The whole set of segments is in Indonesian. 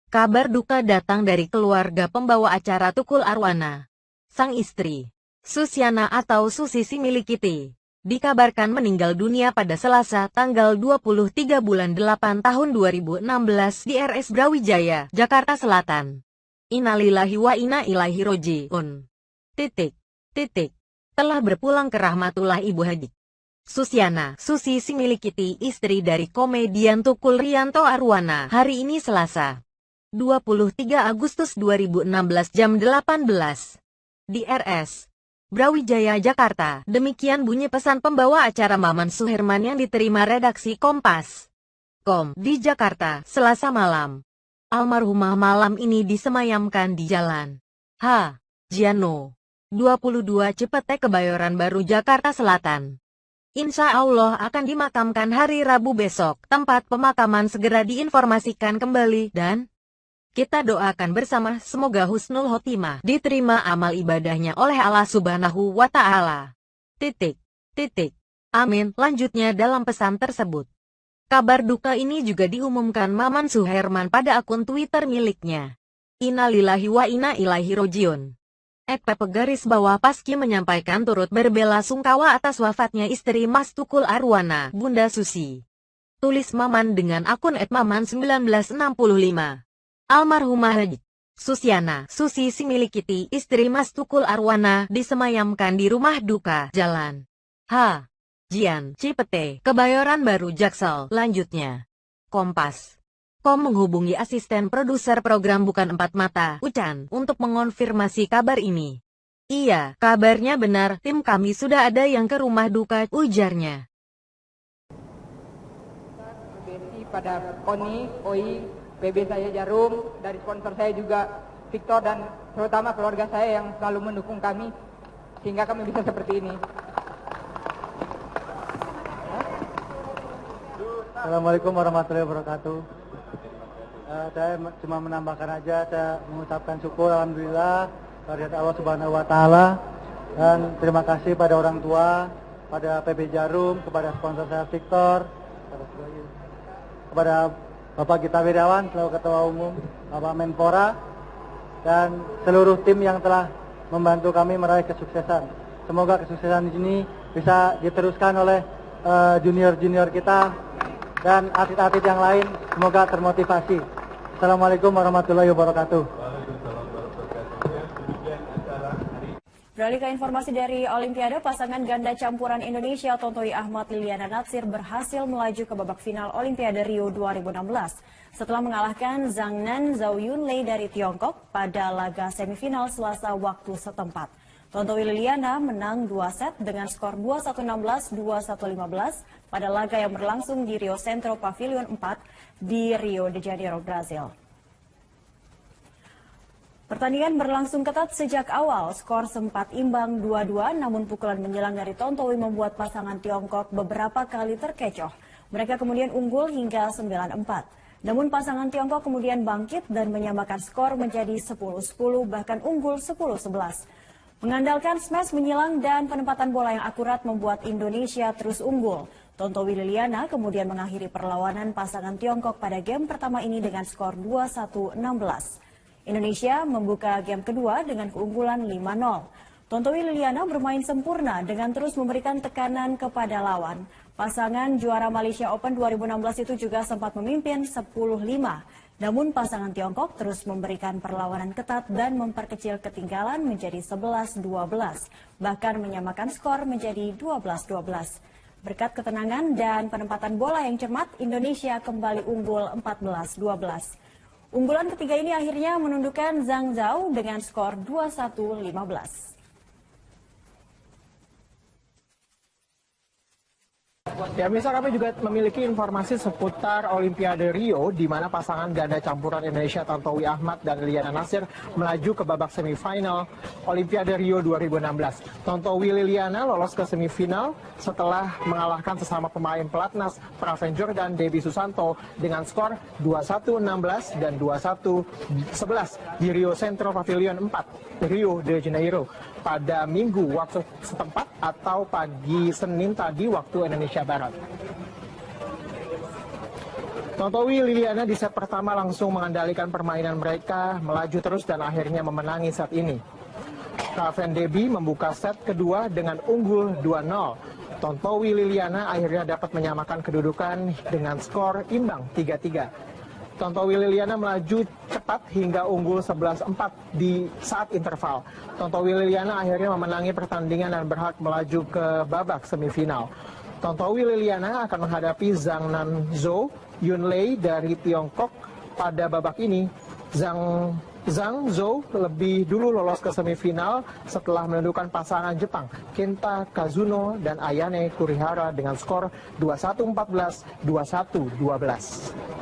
Kabar duka datang dari keluarga pembawa acara Tukul Arwana. Sang istri, Susiana atau Susi Similikiti, dikabarkan meninggal dunia pada Selasa tanggal 23 bulan 8 tahun 2016 di RS Brawijaya, Jakarta Selatan. Innalillahi wa inna ilaihi roji'un. Telah berpulang ke rahmatullah Ibu Haji Susiana, Susi Similikiti, istri dari komedian Tukul Rianto Arwana, hari ini Selasa, 23 Agustus 2016 jam 18. Di RS Brawijaya, Jakarta. Demikian bunyi pesan pembawa acara Maman Suherman yang diterima redaksi Kompas.com di Jakarta, Selasa malam. Almarhumah malam ini disemayamkan di Jalan H. Jiano, 22 Cepete, Kebayoran Baru, Jakarta Selatan. Insya Allah akan dimakamkan hari Rabu besok. Tempat pemakaman segera diinformasikan kembali dan kita doakan bersama semoga husnul khotimah, diterima amal ibadahnya oleh Allah Subhanahu wa Ta'ala. Amin. Lanjutnya dalam pesan tersebut, kabar duka ini juga diumumkan Maman Suherman pada akun Twitter miliknya. Innalillahi wa inna ilaihi roji'un. @PP_bawah Paski menyampaikan turut berbela sungkawa atas wafatnya istri Mas Tukul Arwana, Bunda Susi. Tulis Maman dengan akun @maman1965. Almarhumah Haji Susiana, Susi Similikiti, istri Mas Tukul Arwana, disemayamkan di rumah duka Jalan H. Jian, Cipete, Kebayoran Baru, Jaksel. Lanjutnya, Kompas.com menghubungi asisten produser program Bukan Empat Mata, Ucan, untuk mengonfirmasi kabar ini. Iya, kabarnya benar, tim kami sudah ada yang ke rumah duka, ujarnya. Pada Koni, Oi, PB saya Jarum, dari sponsor saya juga Victor, dan terutama keluarga saya yang selalu mendukung kami sehingga kami bisa seperti ini. Assalamualaikum warahmatullahi wabarakatuh. Saya cuma menambahkan aja, saya mengucapkan syukur alhamdulillah kehadirat Allah Subhanahu wa Ta'ala, dan terima kasih pada orang tua, pada PB Jarum, kepada sponsor saya Victor, kepada Bapak Gita Wirjawan selaku Ketua Umum, Bapak Menpora, dan seluruh tim yang telah membantu kami meraih kesuksesan. Semoga kesuksesan ini bisa diteruskan oleh junior-junior kita dan atlet-atlet yang lain, semoga termotivasi. Assalamualaikum warahmatullahi wabarakatuh. Beralih ke informasi dari Olimpiade, pasangan ganda campuran Indonesia Tontowi Ahmad Liliana Natsir berhasil melaju ke babak final Olimpiade Rio 2016 setelah mengalahkan Zhang Nan Zhao Yunlei dari Tiongkok pada laga semifinal Selasa waktu setempat. Tontowi Liliana menang 2 set dengan skor 21-16, 21-15 pada laga yang berlangsung di Rio Centro Pavilion 4 di Rio de Janeiro, Brazil. Pertandingan berlangsung ketat sejak awal, skor sempat imbang 2-2, namun pukulan menjelang dari Tontowi membuat pasangan Tiongkok beberapa kali terkecoh. Mereka kemudian unggul hingga 9-4. Namun pasangan Tiongkok kemudian bangkit dan menyamakan skor menjadi 10-10, bahkan unggul 10-11. Mengandalkan smash menyilang dan penempatan bola yang akurat membuat Indonesia terus unggul. Tontowi Liliana kemudian mengakhiri perlawanan pasangan Tiongkok pada game pertama ini dengan skor 21-16. Indonesia membuka game kedua dengan keunggulan 5-0. Tontowi Liliana bermain sempurna dengan terus memberikan tekanan kepada lawan. Pasangan juara Malaysia Open 2016 itu juga sempat memimpin 10-5. Namun pasangan Tiongkok terus memberikan perlawanan ketat dan memperkecil ketinggalan menjadi 11-12. Bahkan menyamakan skor menjadi 12-12. Berkat ketenangan dan penempatan bola yang cermat, Indonesia kembali unggul 14-12. Unggulan ketiga ini akhirnya menundukkan Zhang Zhao dengan skor 21-15. Ya, pemirsa, kami juga memiliki informasi seputar Olimpiade Rio, di mana pasangan ganda campuran Indonesia Tontowi Ahmad dan Liliana Natsir melaju ke babak semifinal Olimpiade Rio 2016. Tontowi Liliana lolos ke semifinal setelah mengalahkan sesama pemain pelatnas Praven Jordan, Debbie Susanto dengan skor 21-16 dan 21-11 di Rio Centro Pavilion 4, Rio de Janeiro, pada Minggu waktu setempat atau pagi Senin tadi waktu Indonesia Barat. Tontowi Liliana di set pertama langsung mengendalikan permainan mereka, melaju terus dan akhirnya memenangi set ini. Raven Debbie membuka set kedua dengan unggul 2-0. Tontowi Liliana akhirnya dapat menyamakan kedudukan dengan skor imbang 3-3. Tontowi Liliana melaju cepat hingga unggul 11-4 di saat interval. Tontowi Liliana akhirnya memenangi pertandingan dan berhak melaju ke babak semifinal. Tontowi Liliana akan menghadapi Zhang Nanzhou Yunlei dari Tiongkok pada babak ini. Zhang Zhou lebih dulu lolos ke semifinal setelah menundukkan pasangan Jepang Kenta Kazuno dan Ayane Kurihara dengan skor 21-14, 21-12.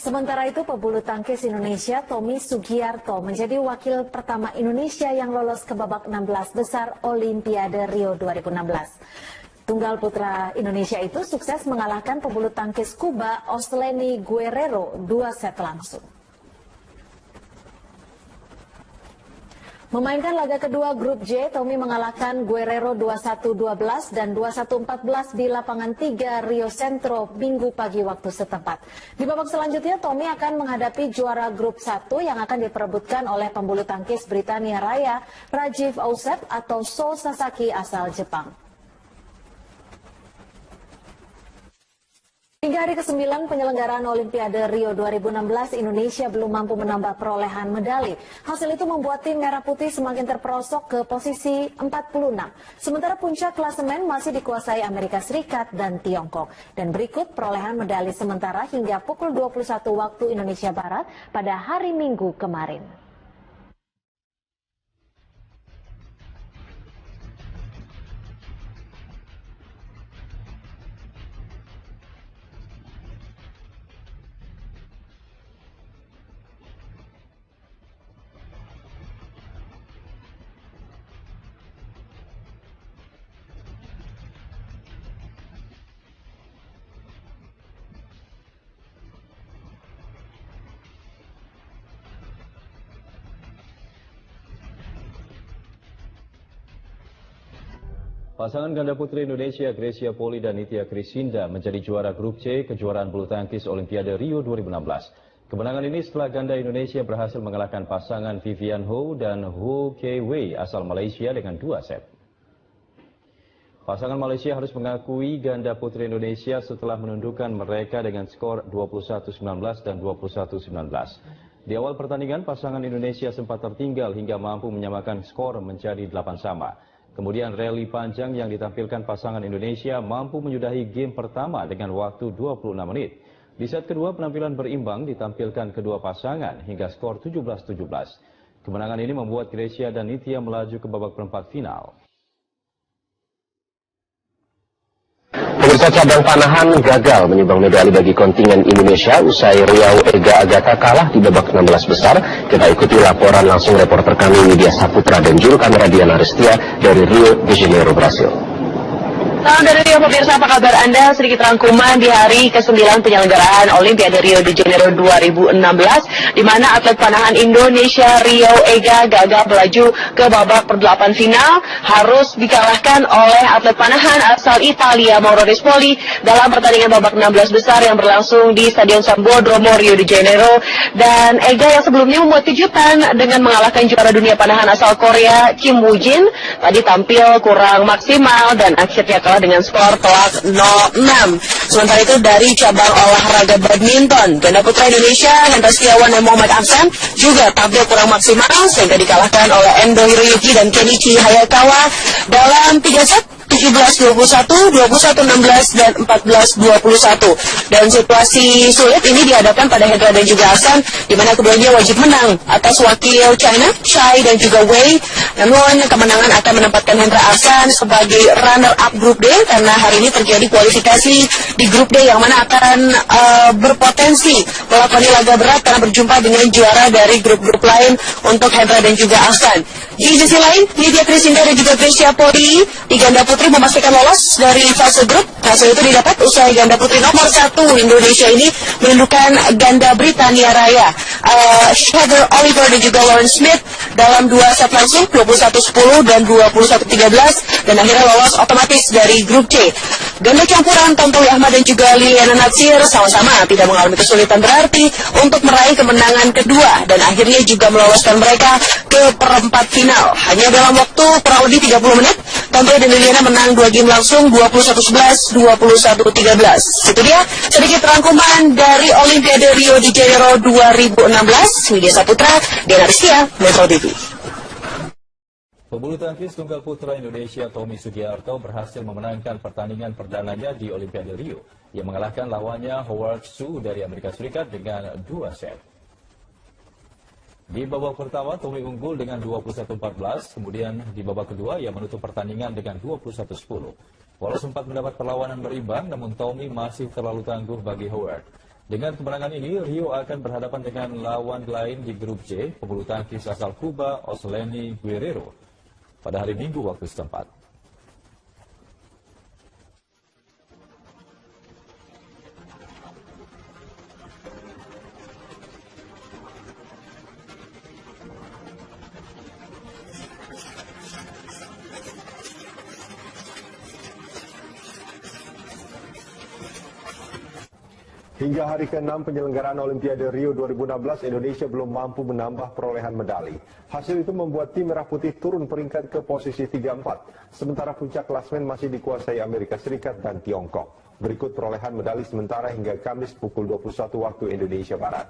Sementara itu, pebulu tangkis Indonesia Tommy Sugiarto menjadi wakil pertama Indonesia yang lolos ke babak 16 besar Olimpiade Rio 2016. Tunggal putra Indonesia itu sukses mengalahkan pebulu tangkis Kuba Osleni Guerrero 2 set langsung. Memainkan laga kedua grup J, Tommy mengalahkan Guerrero 21-12 dan 21-14 di lapangan 3 Rio Centro Minggu pagi waktu setempat. Di babak selanjutnya, Tommy akan menghadapi juara grup 1 yang akan diperebutkan oleh pembulu tangkis Britania Raya, Rajiv Ausep atau So Sasaki asal Jepang. Hingga hari ke-9 penyelenggaraan Olimpiade Rio 2016, Indonesia belum mampu menambah perolehan medali. Hasil itu membuat tim Merah Putih semakin terperosok ke posisi 46. Sementara puncak klasemen masih dikuasai Amerika Serikat dan Tiongkok. Dan berikut perolehan medali sementara hingga pukul 21 waktu Indonesia Barat pada hari Minggu kemarin. Pasangan ganda putri Indonesia Grecia Poli dan Nitya Krisinda menjadi juara grup C kejuaraan bulu tangkis Olimpiade Rio 2016. Kemenangan ini setelah ganda Indonesia berhasil mengalahkan pasangan Vivian Ho dan Ho Kei Wei asal Malaysia dengan 2 set. Pasangan Malaysia harus mengakui ganda putri Indonesia setelah menundukkan mereka dengan skor 21-19 dan 21-19. Di awal pertandingan, pasangan Indonesia sempat tertinggal hingga mampu menyamakan skor menjadi 8 sama. Kemudian rally panjang yang ditampilkan pasangan Indonesia mampu menyudahi game pertama dengan waktu 26 menit. Di set kedua penampilan berimbang ditampilkan kedua pasangan hingga skor 17-17. Kemenangan ini membuat Grecia dan Nitya melaju ke babak perempat final. Pemirsa, cabang panahan gagal menyumbang medali bagi kontingen Indonesia usai Riau Ega Agatha kalah di babak 16 besar. Kita ikuti laporan langsung reporter kami Widya Saputra dan juru kamera Diana Restia dari Rio de Janeiro, Brasil. Salam dari Rio, pemirsa, apa kabar Anda? Sedikit rangkuman di hari ke-9 penyelenggaraan Olimpiade Rio de Janeiro 2016, di mana atlet panahan Indonesia Riau Ega gagal melaju ke babak per-8 final, harus dikalahkan oleh atlet panahan asal Italia Mauro Rispoli dalam pertandingan babak 16 besar yang berlangsung di Stadion Sambodromo Rio de Janeiro. Dan Ega yang sebelumnya membuat kejutan dengan mengalahkan juara dunia panahan asal Korea Kim Woo-jin, tadi tampil kurang maksimal dan akhirnya kalah dengan skor telak 0-6. Sementara itu dari cabang olahraga badminton, ganda putra Indonesia Hendra Setiawan dan Muhammad Ahsan juga tampil kurang maksimal sehingga dikalahkan oleh Endo Hiroyuki dan Kenichi Hayakawa dalam 3 set 17-21, 21-16, dan 14-21. Dan situasi sulit ini dihadapkan pada Hendra dan juga Ahsan, di mana keduanya wajib menang atas wakil China, Shai dan juga Wei. Namun kemenangan akan menempatkan Hendra Ahsan sebagai runner-up grup D karena hari ini terjadi kualifikasi di grup D yang mana akan berpotensi melakoni laga berat karena berjumpa dengan juara dari grup-grup lain untuk Hendra dan juga Ahsan. Di sisi lain, Nitya Krisinda dan juga Grecia Poli di ganda putra putri memastikan lolos dari fase grup. Hasil itu didapat usai ganda putri nomor 1 Indonesia ini menundukkan ganda Britania Raya, Heather Oliver dan juga Lauren Smith dalam 2 set langsung 21-10 dan 21-13 dan akhirnya lolos otomatis dari grup C. Ganda campuran Tontowi Ahmad dan juga Liliana Natsir sama-sama tidak mengalami kesulitan berarti untuk meraih kemenangan kedua dan akhirnya juga meloloskan mereka ke perempat final. Hanya dalam waktu kurang lebih 30 menit, Tontowi dan Liliana menang 2 game langsung 21-11, 21-13. Itu dia sedikit rangkuman dari Olimpiade Rio de Janeiro 2016. Widya Saputra, Diana Rizkia, Metro TV. Pebulu tangkis tunggal putra Indonesia Tommy Sugiarto berhasil memenangkan pertandingan perdananya di Olimpiade Rio. Ia mengalahkan lawannya Howard Su dari Amerika Serikat dengan 2 set. Di babak pertama, Tommy unggul dengan 21-14, kemudian di babak kedua ia menutup pertandingan dengan 21-10. Walau sempat mendapat perlawanan berimbang, namun Tommy masih terlalu tangguh bagi Howard. Dengan kemenangan ini, Rio akan berhadapan dengan lawan lain di grup C, pebulu tangkis asal Kuba, Osleni Guerrero, pada hari Minggu waktu setempat. Hingga hari ke-6 penyelenggaraan Olimpiade Rio 2016, Indonesia belum mampu menambah perolehan medali. Hasil itu membuat tim Merah Putih turun peringkat ke posisi 34, sementara puncak klasmen masih dikuasai Amerika Serikat dan Tiongkok. Berikut perolehan medali sementara hingga Kamis pukul 21 waktu Indonesia Barat.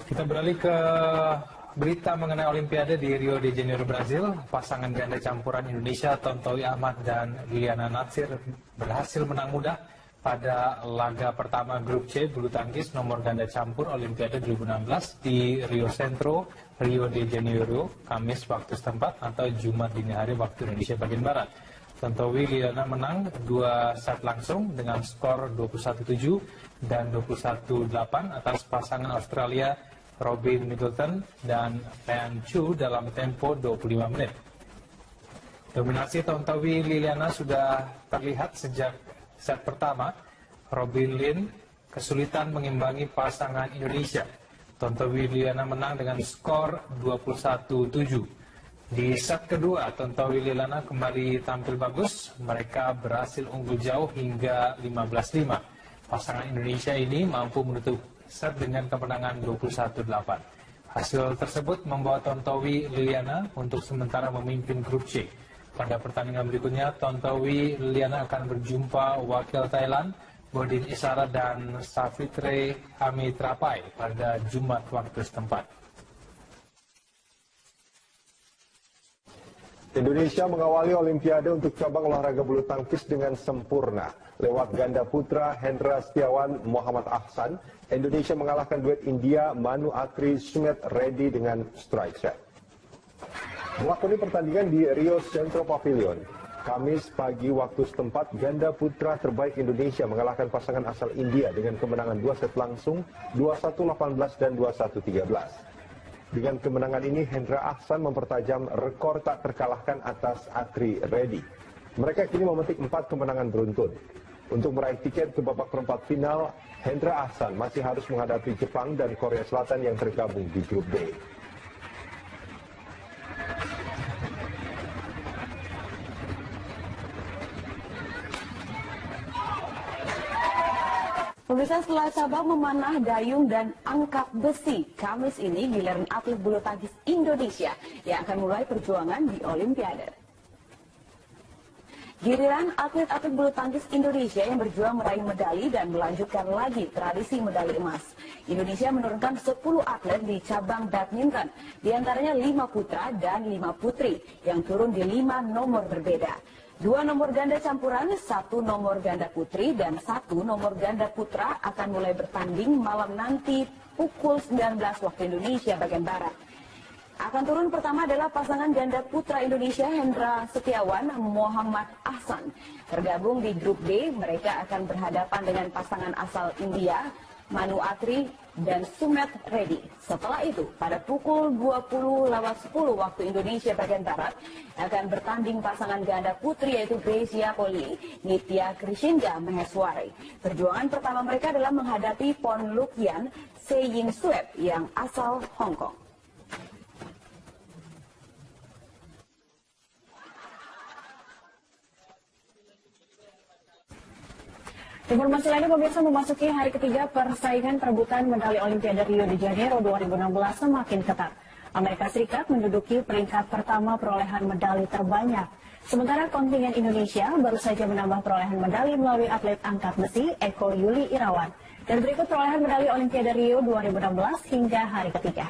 Kita beralih ke berita mengenai Olimpiade di Rio de Janeiro, Brazil. Pasangan ganda campuran Indonesia Tontowi Ahmad dan Liliana Natsir berhasil menang mudah pada laga pertama grup C bulu tangkis nomor ganda campur Olimpiade 2016 di Rio Centro, Rio de Janeiro, Kamis waktu setempat atau Jumat dini hari waktu Indonesia bagian Barat. Tontowi Liliana menang 2 set langsung dengan skor 21-7 dan 21-8 atas pasangan Australia Robin Middleton dan Tan Chu dalam tempo 25 menit. Dominasi Tontowi Liliana sudah terlihat sejak set pertama. Robin Lin kesulitan mengimbangi pasangan Indonesia. Tontowi Liliana menang dengan skor 21-7. Di set kedua, Tontowi Liliana kembali tampil bagus. Mereka berhasil unggul jauh hingga 15-5. Pasangan Indonesia ini mampu menutup set dengan kemenangan 21-8. Hasil tersebut membawa Tontowi Liliana untuk sementara memimpin grup C. Pada pertandingan berikutnya, Tontowi Liliana akan berjumpa wakil Thailand, Bodin Isara dan Savitre Amitrapai pada Jumat waktu setempat. Indonesia mengawali Olimpiade untuk cabang olahraga bulu tangkis dengan sempurna. Lewat ganda putra Hendra Setiawan Muhammad Ahsan, Indonesia mengalahkan duet India Manu Atri Sumet Reddy dengan strike set. Melakoni pertandingan di Rio Centro Pavilion, Kamis pagi waktu setempat, ganda putra terbaik Indonesia mengalahkan pasangan asal India dengan kemenangan 2 set langsung 21-18 dan 21-13. Dengan kemenangan ini, Hendra Ahsan mempertajam rekor tak terkalahkan atas Atri Reddy. Mereka kini memetik 4 kemenangan beruntun. Untuk meraih tiket ke babak perempat final, Hendra Ahsan masih harus menghadapi Jepang dan Korea Selatan yang tergabung di grup D. Pemirsa, setelah cabang memanah, dayung, dan angkat besi, Kamis ini giliran atlet bulu tangkis Indonesia yang akan mulai perjuangan di Olimpiade. Giliran atlet-atlet bulu tangkis Indonesia yang berjuang meraih medali dan melanjutkan lagi tradisi medali emas. Indonesia menurunkan 10 atlet di cabang badminton, diantaranya 5 putra dan 5 putri yang turun di 5 nomor berbeda. 2 nomor ganda campuran, 1 nomor ganda putri, dan 1 nomor ganda putra akan mulai bertanding malam nanti pukul 19 waktu Indonesia bagian Barat. Akan turun pertama adalah pasangan ganda putra Indonesia Hendra Setiawan Muhammad Ahsan. Tergabung di grup D, mereka akan berhadapan dengan pasangan asal India Manu Atri dan Sumet Reddy. Setelah itu, pada pukul 20:10 waktu Indonesia bagian Barat, akan bertanding pasangan ganda putri yaitu Grecia Poli, Nitya Krishinda Maheswari. Perjuangan pertama mereka adalah menghadapi Pon Lukian Seying Suep yang asal Hong Kong. Informasi lainnya pemirsa, memasuki hari ketiga persaingan perebutan medali Olimpiade Rio de Janeiro 2016 semakin ketat. Amerika Serikat menduduki peringkat pertama perolehan medali terbanyak. Sementara kontingen Indonesia baru saja menambah perolehan medali melalui atlet angkat besi Eko Yuli Irawan. Dan berikut perolehan medali Olimpiade Rio 2016 hingga hari ketiga.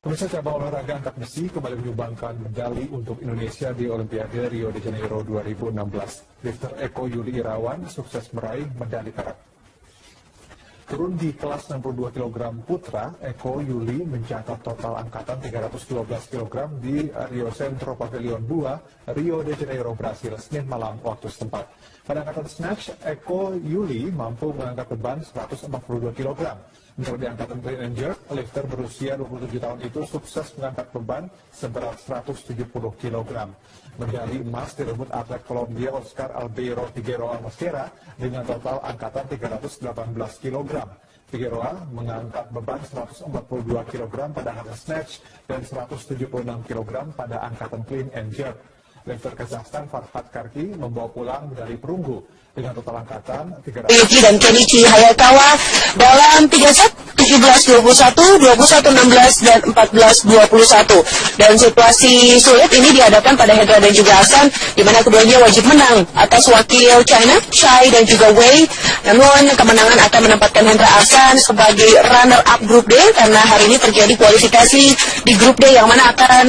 Pemirsa, cabang olahraga angkat besi kembali menyumbangkan medali untuk Indonesia di Olimpiade Rio de Janeiro 2016. Lifter Eko Yuli Irawan sukses meraih medali perak. Turun di kelas 62 kg putra, Eko Yuli mencatat total angkatan 312 kg di Rio Centro Pavilion 2, Rio de Janeiro, Brasil, Senin malam waktu setempat. Pada angkatan snatch, Eko Yuli mampu mengangkat beban 142 kg. Menurut di angkatan clean and jerk, lifter berusia 27 tahun itu sukses mengangkat beban seberat 170 kg. Medali emas direbut atlet Kolombia Oscar Albeiro Figueroa Mosquera dengan total angkatan 318 kg. Figueroa mengangkat beban 142 kg pada angkatan snatch dan 176 kg pada angkatan clean and jerk. Lifter Kazakhstan Farhad Karki membawa pulang medali perunggu dengan total angkatan 300. Yuki dan Kenichi Hayakawa dalam 3 set 17-21, 21-16, dan 14-21. Dan situasi sulit ini dihadapkan pada Hendra dan juga Ahsan, di mana keduanya wajib menang atas wakil China, Shai dan juga Wei. Namun kemenangan akan menempatkan Hendra Ahsan sebagai runner-up grup D karena hari ini terjadi kualifikasi di grup D yang mana akan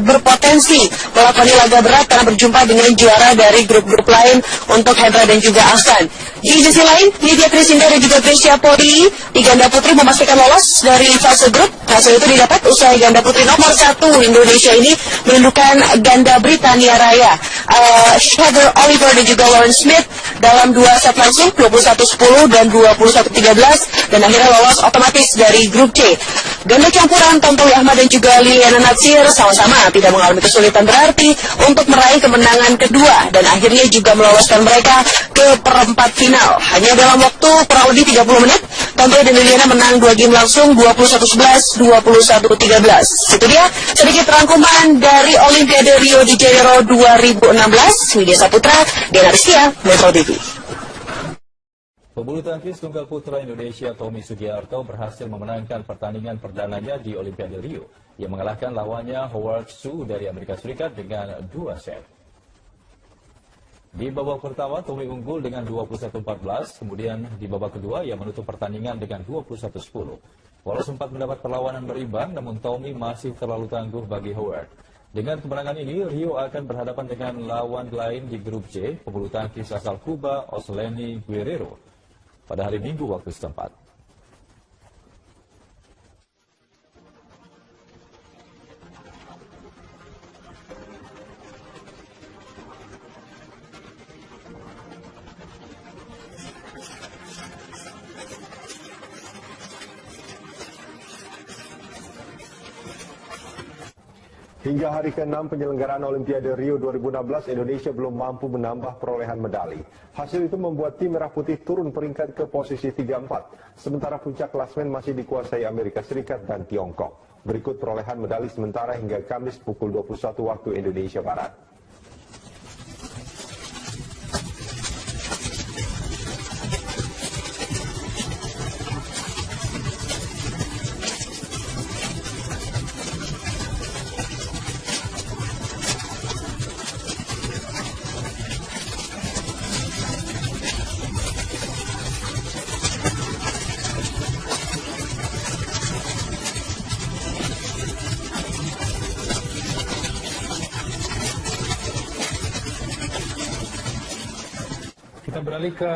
berpotensi melakoni laga berat karena berjumpa dengan juara dari grup-grup lain untuk Hendra dan juga Ahsan. Di sisi lain, Nitya Krishinda dan juga Grecia Poli di ganda putri memastikan lolos dari fase grup. Hasil itu didapat usai ganda putri nomor 1 Indonesia ini menundukkan ganda Britania Raya Heather Oliver dan juga Lauren Smith dalam 2 set langsung 21-10 dan 21-13 dan akhirnya lolos otomatis dari grup C. Ganda campuran Tontowi Ahmad dan juga Liliana Natsir sama-sama tidak mengalami kesulitan berarti untuk meraih kemenangan kedua dan akhirnya juga meloloskan mereka ke perempat final. Hanya dalam waktu kurang lebih 30 menit, Tontowi dan Liliana menang 2 game langsung 21-11, 21-13. Itu dia sedikit rangkuman dari Olimpiade Rio de Janeiro 2016. Widya Saputra, Diana Rizkia, Metro TV. Pebulu tangkis tunggal putra Indonesia Tommy Sugiarto berhasil memenangkan pertandingan perdananya di Olimpiade Rio. Ia mengalahkan lawannya Howard Su dari Amerika Serikat dengan 2 set. Di babak pertama, Tommy unggul dengan 21-14, kemudian di babak kedua ia menutup pertandingan dengan 21-10. Walau sempat mendapat perlawanan berimbang, namun Tommy masih terlalu tangguh bagi Howard. Dengan kemenangan ini, Rio akan berhadapan dengan lawan lain di grup C, pebulu tangkis asal Kuba, Osleni Guerrero, pada hari Minggu waktu setempat. Hingga hari ke-6 penyelenggaraan Olimpiade Rio 2016, Indonesia belum mampu menambah perolehan medali. Hasil itu membuat tim Merah Putih turun peringkat ke posisi 34, sementara puncak klasmen masih dikuasai Amerika Serikat dan Tiongkok. Berikut perolehan medali sementara hingga Kamis pukul 21 waktu Indonesia Barat. Kita beralih ke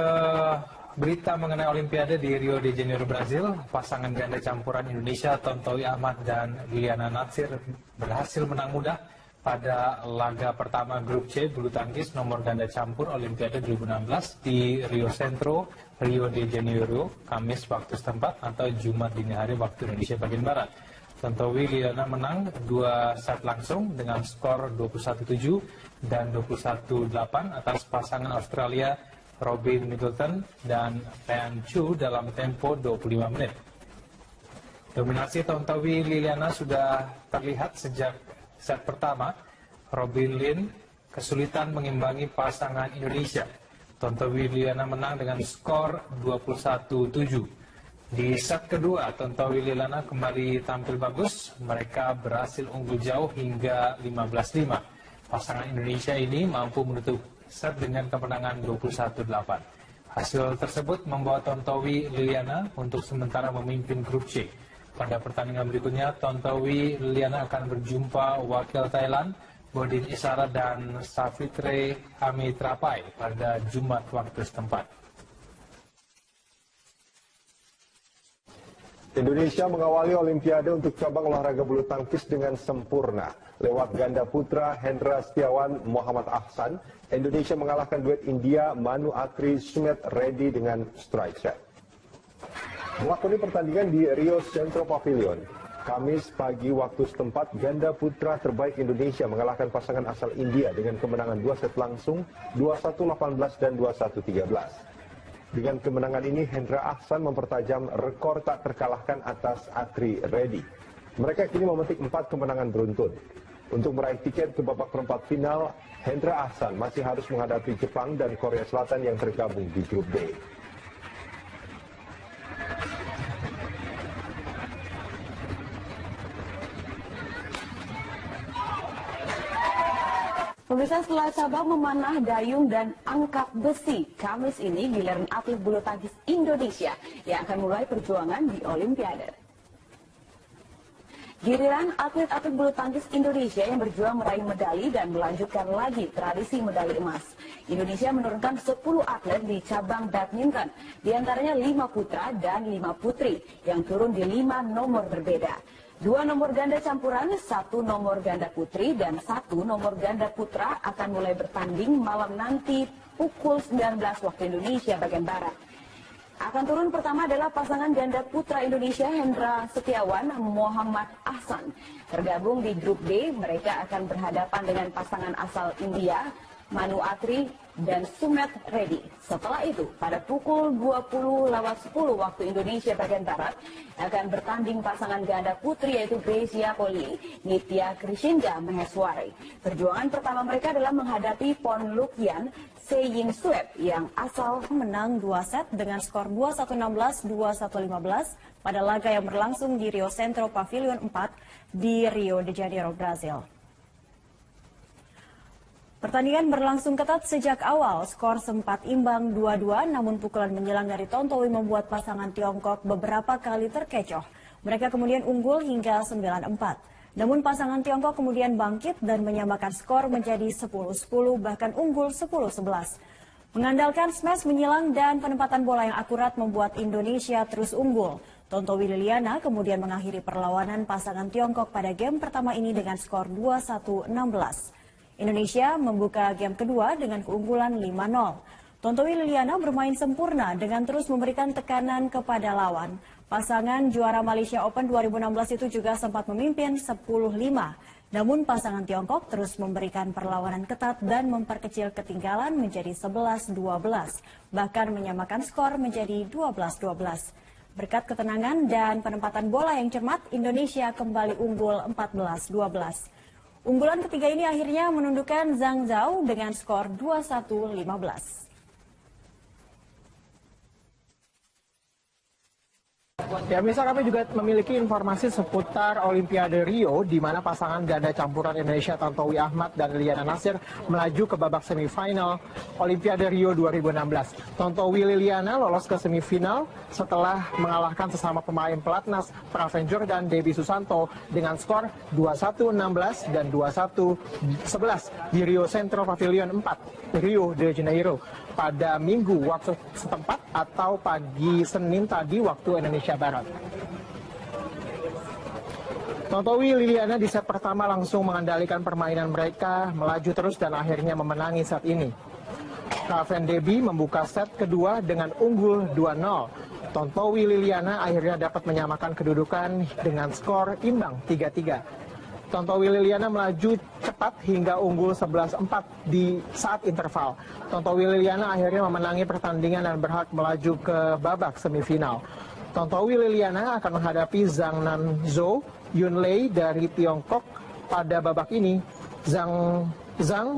berita mengenai Olimpiade di Rio de Janeiro, Brazil. Pasangan ganda campuran Indonesia Tontowi Ahmad dan Liliana Natsir berhasil menang mudah pada laga pertama grup C bulu tangkis nomor ganda campur Olimpiade 2016 di Rio Centro, Rio de Janeiro, Kamis waktu setempat atau Jumat dini hari waktu Indonesia bagian Barat. Tontowi Liliana menang 2 set langsung dengan skor 21-7 dan 21-8 atas pasangan Australia Robin Middleton dan Pan Chu dalam tempo 25 menit. Dominasi Tontowi Liliana sudah terlihat sejak set pertama. Robin Lin kesulitan mengimbangi pasangan Indonesia. Tontowi Liliana menang dengan skor 21-7. Di set kedua, Tontowi Liliana kembali tampil bagus. Mereka berhasil unggul jauh hingga 15-5. Pasangan Indonesia ini mampu menutup set dengan kemenangan 21-8. Hasil tersebut membawa Tontowi Liliana untuk sementara memimpin grup C. Pada pertandingan berikutnya, Tontowi Liliana akan berjumpa wakil Thailand, Bodin Isara dan Savitre Amitrapai pada Jumat waktu setempat. Indonesia mengawali Olimpiade untuk cabang olahraga bulu tangkis dengan sempurna. Lewat ganda putra Hendra Setiawan Muhammad Ahsan, Indonesia mengalahkan duet India Manu Atri Sumet Reddy dengan strike set. Melakoni pertandingan di Rio Centro Pavilion, Kamis pagi waktu setempat, ganda putra terbaik Indonesia mengalahkan pasangan asal India dengan kemenangan 2 set langsung 21-18 dan 21-13. Dengan kemenangan ini, Hendra Ahsan mempertajam rekor tak terkalahkan atas Atri Reddy. Mereka kini memetik 4 kemenangan beruntun. Untuk meraih tiket ke babak perempat final, Hendra Ahsan masih harus menghadapi Jepang dan Korea Selatan yang tergabung di grup D. Pemirsa, setelah cabang memanah, dayung, dan angkat besi, Kamis ini giliran atlet bulu tangkis Indonesia yang akan mulai perjuangan di Olimpiade. Giliran atlet-atlet bulu tangkis Indonesia yang berjuang meraih medali dan melanjutkan lagi tradisi medali emas. Indonesia menurunkan 10 atlet di cabang badminton, diantaranya 5 putra dan 5 putri yang turun di 5 nomor berbeda. 2 nomor ganda campuran, 1 nomor ganda putri, dan 1 nomor ganda putra akan mulai bertanding malam nanti pukul 19 waktu Indonesia bagian Barat. Akan turun pertama adalah pasangan ganda putra Indonesia Hendra Setiawan Muhammad Ahsan. Tergabung di grup D, mereka akan berhadapan dengan pasangan asal India Manu Atri dan Sumet Reddy. Setelah itu, pada pukul 20:10 waktu Indonesia bagian Barat, akan bertanding pasangan ganda putri yaitu Grecia Poli, Nitya Krishinda Maheswari. Perjuangan pertama mereka adalah menghadapi Pon Lukian Seying Sueb yang asal menang 2 set dengan skor 21-16, 21-15 pada laga yang berlangsung di Rio Centro Pavilion 4 di Rio de Janeiro, Brazil. Pertandingan berlangsung ketat sejak awal, skor sempat imbang 2-2, namun pukulan menjelang dari Tontowi membuat pasangan Tiongkok beberapa kali terkecoh. Mereka kemudian unggul hingga 9-4. Namun pasangan Tiongkok kemudian bangkit dan menyamakan skor menjadi 10-10, bahkan unggul 10-11. Mengandalkan smash menyilang dan penempatan bola yang akurat membuat Indonesia terus unggul. Tontowi Liliana kemudian mengakhiri perlawanan pasangan Tiongkok pada game pertama ini dengan skor 21-16. Indonesia membuka game kedua dengan keunggulan 5-0. Tontowi Liliana bermain sempurna dengan terus memberikan tekanan kepada lawan. Pasangan juara Malaysia Open 2016 itu juga sempat memimpin 10-5. Namun pasangan Tiongkok terus memberikan perlawanan ketat dan memperkecil ketinggalan menjadi 11-12, bahkan menyamakan skor menjadi 12-12. Berkat ketenangan dan penempatan bola yang cermat, Indonesia kembali unggul 14-12. Unggulan ketiga ini akhirnya menundukkan Zhang Zhao dengan skor 21-15. Ya, pemirsa, kami juga memiliki informasi seputar Olimpiade Rio, di mana pasangan ganda campuran Indonesia Tontowi Ahmad dan Liliana Natsir melaju ke babak semifinal Olimpiade Rio 2016. Tontowi Liliana lolos ke semifinal setelah mengalahkan sesama pemain pelatnas Praven Jordan Debbie Susanto dengan skor 21-16 dan 21-11 di Rio Centro Pavilion 4, Rio de Janeiro pada Minggu waktu setempat atau pagi Senin tadi waktu Indonesia Barat. Tontowi Liliana di set pertama langsung mengendalikan permainan mereka, melaju terus dan akhirnya memenangi set ini. Praven Debbie membuka set kedua dengan unggul 2-0. Tontowi Liliana akhirnya dapat menyamakan kedudukan dengan skor imbang 3-3. Tontowi Liliana melaju cepat hingga unggul 11-4 di saat interval. Tontowi Liliana akhirnya memenangi pertandingan dan berhak melaju ke babak semifinal. Tontowi Liliana akan menghadapi Zhang Nanzhou Yunlei dari Tiongkok pada babak ini. Zhang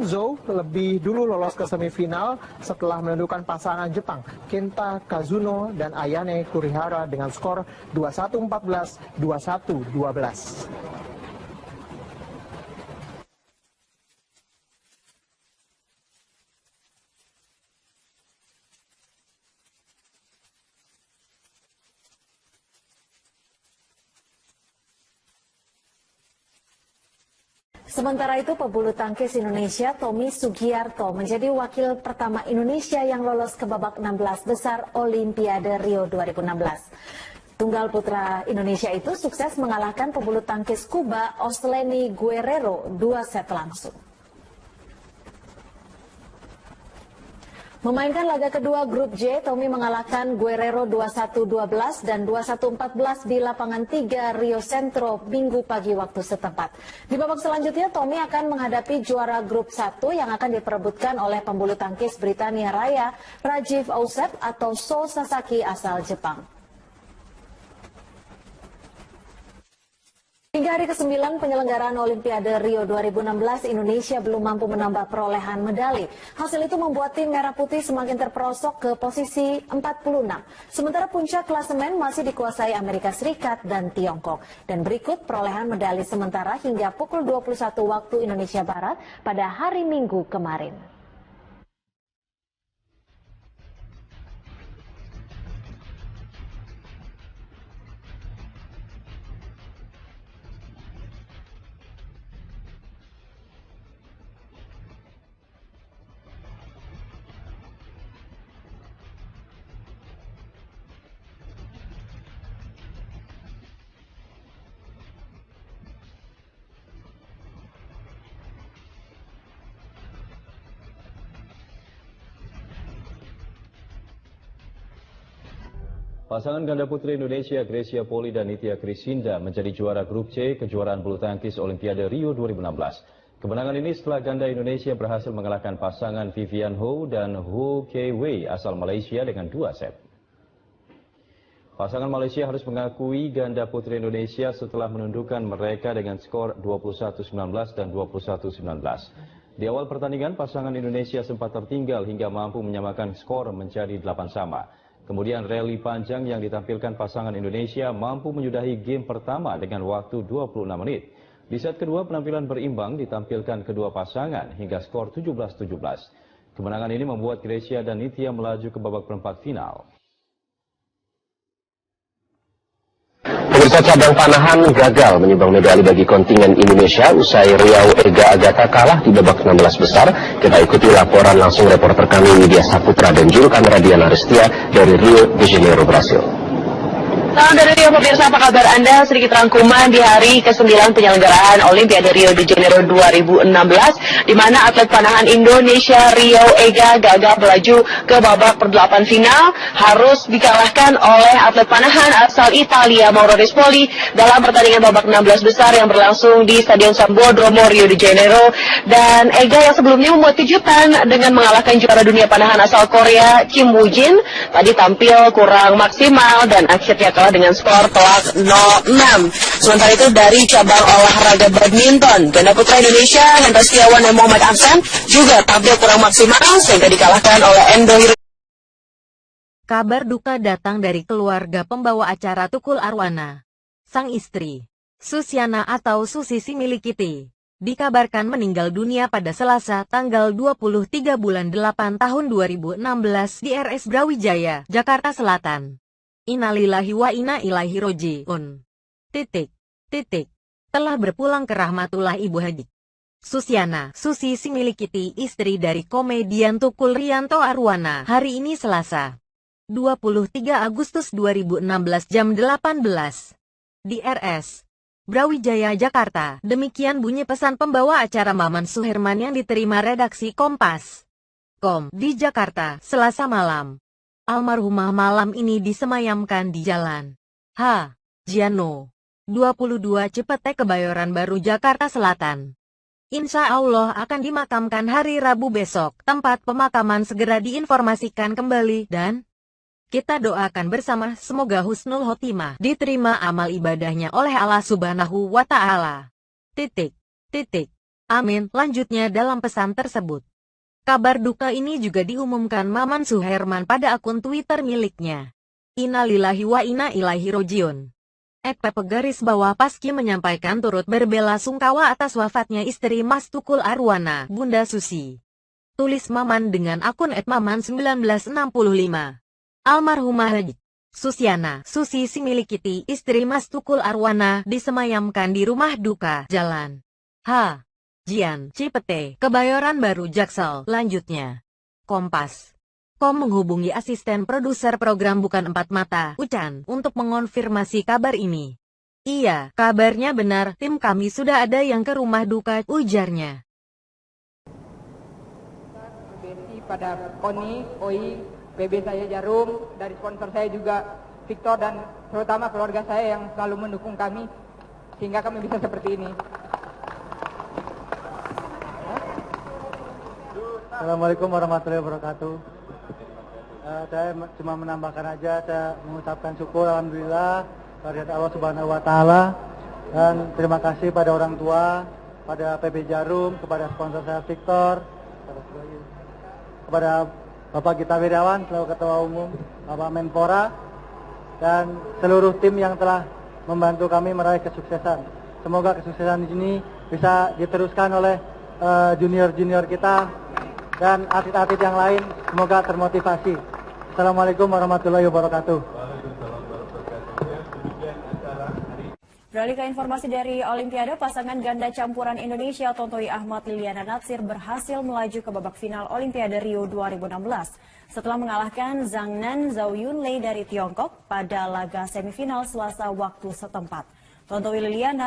Zhou lebih dulu lolos ke semifinal setelah menundukkan pasangan Jepang Kenta Kazuno dan Ayane Kurihara dengan skor 21-14, 21-12. Sementara itu, pebulu tangkis Indonesia Tommy Sugiarto menjadi wakil pertama Indonesia yang lolos ke babak 16 besar Olimpiade Rio 2016. Tunggal putra Indonesia itu sukses mengalahkan pebulu tangkis Kuba Osleni Guerrero 2 set langsung. Memainkan laga kedua grup J, Tommy mengalahkan Guerrero 21-12 dan 21-14 di lapangan 3 Rio Centro Minggu pagi waktu setempat. Di babak selanjutnya, Tommy akan menghadapi juara grup 1 yang akan diperebutkan oleh pembulu tangkis Britania Raya, Rajiv Ausep atau So Sasaki asal Jepang. Hingga hari ke-9 penyelenggaraan Olimpiade Rio 2016, Indonesia belum mampu menambah perolehan medali. Hasil itu membuat tim Merah Putih semakin terperosok ke posisi 46. Sementara puncak klasemen masih dikuasai Amerika Serikat dan Tiongkok. Dan berikut perolehan medali sementara hingga pukul 21 waktu Indonesia Barat pada hari Minggu kemarin. Pasangan ganda putri Indonesia Grecia Poli dan Nitya Krisinda menjadi juara grup C kejuaraan bulu tangkis Olimpiade Rio 2016. Kemenangan ini setelah ganda Indonesia berhasil mengalahkan pasangan Vivian Ho dan Ho Kei Wei asal Malaysia dengan 2 set. Pasangan Malaysia harus mengakui ganda putri Indonesia setelah menundukkan mereka dengan skor 21-19 dan 21-19. Di awal pertandingan, pasangan Indonesia sempat tertinggal hingga mampu menyamakan skor menjadi 8 sama. Kemudian rally panjang yang ditampilkan pasangan Indonesia mampu menyudahi game pertama dengan waktu 26 menit. Di set kedua penampilan berimbang ditampilkan kedua pasangan hingga skor 17-17. Kemenangan ini membuat Grecia dan Nitya melaju ke babak perempat final. Pemirsa, cabang panahan gagal menyumbang medali bagi kontingen Indonesia usai Riau Ega Agatha kalah di babak 16 besar. Kita ikuti laporan langsung reporter kami Widya Saputra dan juru kamera Diana Restia dari Rio de Janeiro, Brasil. Dari Rio Rio pemirsa, apa kabar Anda? Sedikit rangkuman di hari ke-9 penyelenggaraan Olimpiade Rio de Janeiro 2016, di mana atlet panahan Indonesia Rio Ega gagal melaju ke babak per-8 final, harus dikalahkan oleh atlet panahan asal Italia Mauro Rispoli dalam pertandingan babak 16 besar yang berlangsung di Stadion Sambodromo Rio de Janeiro. Dan Ega yang sebelumnya membuat kejutan dengan mengalahkan juara dunia panahan asal Korea Kim Woo-jin, tadi tampil kurang maksimal dan akhirnya kalah dengan skor telak 0-6. Sementara itu dari cabang olahraga badminton, ganda putra Indonesia Hendra Setiawan dan Muhammad Ahsan juga tampil kurang maksimal sehingga dikalahkan oleh Endo Hiro. Kabar duka datang dari keluarga pembawa acara Tukul Arwana. Sang istri, Susiana atau Susi Similikiti, dikabarkan meninggal dunia pada Selasa tanggal 23 bulan 8 tahun 2016 di RS Brawijaya, Jakarta Selatan. Innalillahi wa inna ilaihi roji'un. Telah berpulang ke rahmatullah Ibu Haji Susiana, Susi Similikiti, istri dari komedian Tukul Rianto Arwana, hari ini Selasa 23 Agustus 2016 jam 18 di RS Brawijaya, Jakarta. Demikian bunyi pesan pembawa acara Maman Suherman yang diterima redaksi Kompas.com di Jakarta, Selasa malam. Almarhumah malam ini disemayamkan di Jalan H. Giano, 22 Cipete, Kebayoran Baru, Jakarta Selatan. Insya Allah akan dimakamkan hari Rabu besok. Tempat pemakaman segera diinformasikan kembali dan kita doakan bersama semoga husnul khotimah, diterima amal ibadahnya oleh Allah Subhanahu wa Ta'ala. Amin. Lanjutnya dalam pesan tersebut, kabar duka ini juga diumumkan Maman Suherman pada akun Twitter miliknya. Innalillahi wa inna ilaihi roji'un. @Paski menyampaikan turut berbela-sungkawa atas wafatnya istri Mas Tukul Arwana, Bunda Susi. Tulis Maman dengan akun @maman1965. Almarhumah Haji Susiana, Susi Similikiti, istri Mas Tukul Arwana, disemayamkan di rumah duka Jalan H. Gian, Cipete, Kebayoran Baru, Jaksel. Lanjutnya, Kompas.com menghubungi asisten produser program Bukan Empat Mata, Ucan, untuk mengonfirmasi kabar ini. Iya, kabarnya benar, tim kami sudah ada yang ke rumah duka, ujarnya. Pada Koni, Oi, PB saya Jarum, dari sponsor saya juga Victor, dan terutama keluarga saya yang selalu mendukung kami sehingga kami bisa seperti ini. Assalamualaikum warahmatullahi wabarakatuh. Saya cuma menambahkan aja, saya mengucapkan syukur alhamdulillah kehadirat Allah Subhanahu wa Ta'ala, dan terima kasih pada orang tua, pada PB Jarum, kepada sponsor saya Victor, kepada Bapak Gita Wirjawan selaku Ketua Umum, Bapak Menpora, dan seluruh tim yang telah membantu kami meraih kesuksesan. Semoga kesuksesan ini bisa diteruskan oleh junior-junior kita dan atlet-atlet yang lain, semoga termotivasi. Assalamualaikum warahmatullahi wabarakatuh. Beralih ke informasi dari Olimpiade, pasangan ganda campuran Indonesia Tontowi Ahmad Liliana Natsir berhasil melaju ke babak final Olimpiade Rio 2016 setelah mengalahkan Zhang Nan Zhao Yunlei dari Tiongkok pada laga semifinal Selasa waktu setempat. Tontowi Liliana